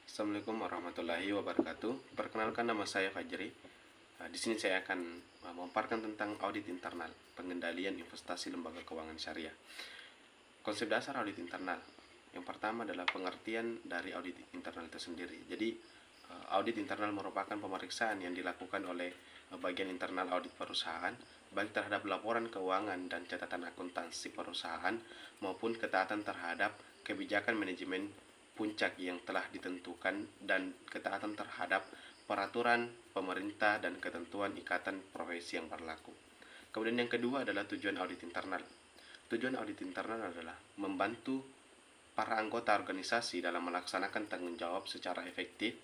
Assalamualaikum warahmatullahi wabarakatuh. Perkenalkan, nama saya Fajri. Di sini saya akan memaparkan tentang audit internal, pengendalian investasi lembaga keuangan syariah. Konsep dasar audit internal. Yang pertama adalah pengertian dari audit internal itu sendiri. Jadi, audit internal merupakan pemeriksaan yang dilakukan oleh bagian internal audit perusahaan, baik terhadap laporan keuangan dan catatan akuntansi perusahaan, maupun ketaatan terhadap kebijakan manajemen puncak yang telah ditentukan dan ketaatan terhadap peraturan pemerintah dan ketentuan ikatan profesi yang berlaku. Kemudian yang kedua adalah tujuan audit internal. Tujuan audit internal adalah membantu para anggota organisasi dalam melaksanakan tanggung jawab secara efektif.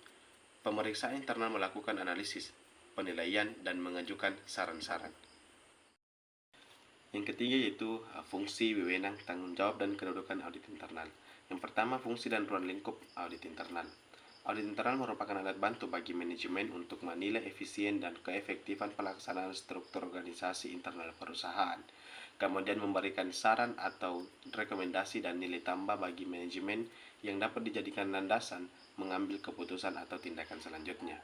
Pemeriksaan internal melakukan analisis, penilaian, dan mengajukan saran-saran. Yang ketiga yaitu fungsi, wewenang, tanggung jawab, dan kedudukan audit internal. Yang pertama, fungsi dan ruang lingkup audit internal. Audit internal merupakan alat bantu bagi manajemen untuk menilai efisien dan keefektifan pelaksanaan struktur organisasi internal perusahaan, kemudian memberikan saran atau rekomendasi dan nilai tambah bagi manajemen yang dapat dijadikan landasan mengambil keputusan atau tindakan selanjutnya.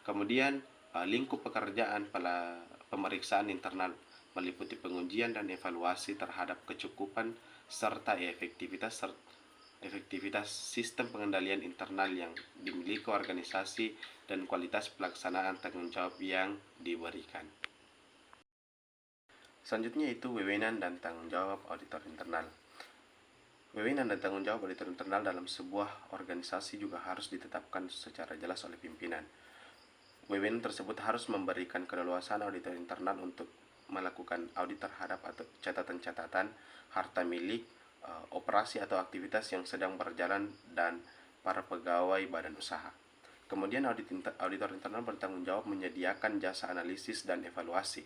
Kemudian, lingkup pekerjaan pada pemeriksaan internal meliputi pengujian dan evaluasi terhadap kecukupan serta efektivitas sistem pengendalian internal yang dimiliki organisasi dan kualitas pelaksanaan tanggung jawab yang diberikan. Selanjutnya itu wewenang dan tanggung jawab auditor internal. Wewenang dan tanggung jawab auditor internal dalam sebuah organisasi juga harus ditetapkan secara jelas oleh pimpinan. Wewenang tersebut harus memberikan keleluasaan auditor internal untuk melakukan audit terhadap atau catatan-catatan harta milik, operasi atau aktivitas yang sedang berjalan dan para pegawai badan usaha. Kemudian auditor internal bertanggung jawab menyediakan jasa analisis dan evaluasi,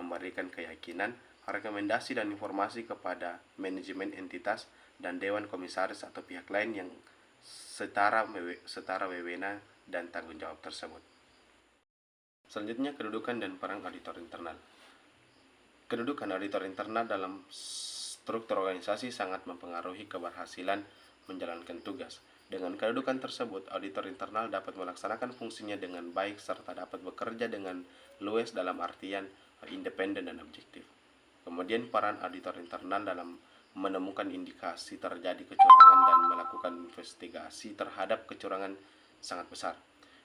memberikan keyakinan, rekomendasi dan informasi kepada manajemen entitas dan dewan komisaris atau pihak lain yang setara wewenang dan tanggung jawab tersebut. Selanjutnya, kedudukan dan peran auditor internal. Kedudukan auditor internal dalam struktur organisasi sangat mempengaruhi keberhasilan menjalankan tugas. Dengan kedudukan tersebut, auditor internal dapat melaksanakan fungsinya dengan baik serta dapat bekerja dengan luas dalam artian independen dan objektif. Kemudian peran auditor internal dalam menemukan indikasi terjadi kecurangan dan melakukan investigasi terhadap kecurangan sangat besar.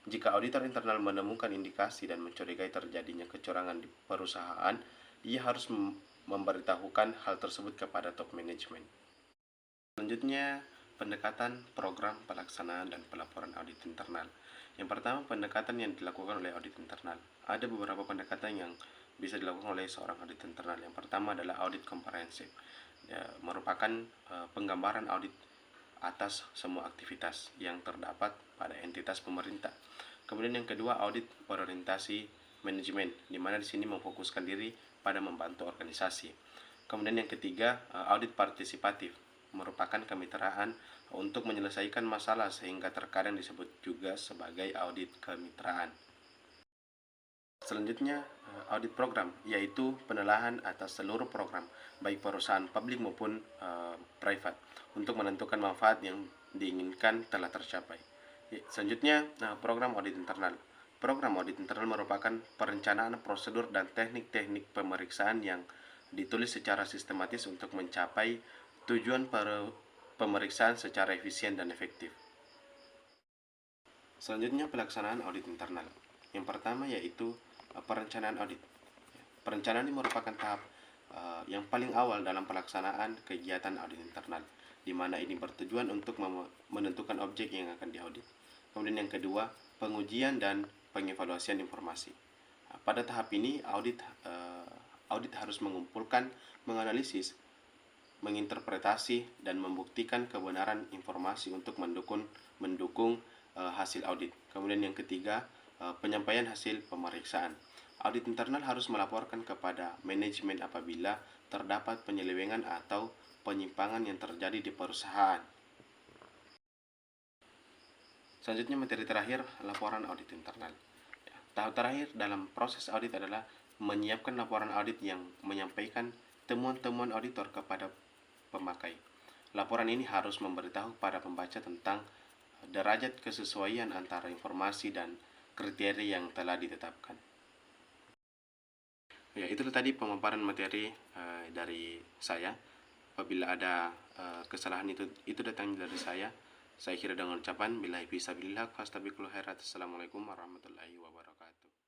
Jika auditor internal menemukan indikasi dan mencurigai terjadinya kecurangan di perusahaan, ia harus memberitahukan hal tersebut kepada top manajemen. Selanjutnya, pendekatan program pelaksanaan dan pelaporan audit internal. Yang pertama, pendekatan yang dilakukan oleh audit internal. Ada beberapa pendekatan yang bisa dilakukan oleh seorang audit internal. Yang pertama adalah audit komprehensif. Merupakan penggambaran audit atas semua aktivitas yang terdapat pada entitas pemerintah. Kemudian yang kedua, audit berorientasi manajemen, di mana di sini memfokuskan diri pada membantu organisasi. Kemudian yang ketiga, audit partisipatif, merupakan kemitraan untuk menyelesaikan masalah sehingga terkadang disebut juga sebagai audit kemitraan. Selanjutnya, audit program, yaitu penelaahan atas seluruh program, baik perusahaan publik maupun private, untuk menentukan manfaat yang diinginkan telah tercapai. Selanjutnya, program audit internal. Program audit internal merupakan perencanaan prosedur dan teknik-teknik pemeriksaan yang ditulis secara sistematis untuk mencapai tujuan pemeriksaan secara efisien dan efektif. Selanjutnya, pelaksanaan audit internal. Yang pertama yaitu perencanaan audit. Perencanaan ini merupakan tahap yang paling awal dalam pelaksanaan kegiatan audit internal, di mana ini bertujuan untuk menentukan objek yang akan diaudit. Kemudian yang kedua, pengujian dan pengevaluasian informasi. Pada tahap ini, audit harus mengumpulkan, menganalisis, menginterpretasi, dan membuktikan kebenaran informasi untuk mendukung hasil audit. Kemudian yang ketiga, penyampaian hasil pemeriksaan. Audit internal harus melaporkan kepada manajemen apabila terdapat penyelewengan atau penyimpangan yang terjadi di perusahaan. Selanjutnya, materi terakhir, laporan audit internal. Tahap terakhir dalam proses audit adalah menyiapkan laporan audit yang menyampaikan temuan-temuan auditor kepada pemakai. Laporan ini harus memberitahu para pembaca tentang derajat kesesuaian antara informasi dan kriteria yang telah ditetapkan. Ya, itu tadi pemaparan materi dari saya. Apabila ada kesalahan itu datang dari saya. Saya kira dengan ucapan billahi fisabilillah fastabiqul khairat. Assalamualaikum warahmatullahi wabarakatuh.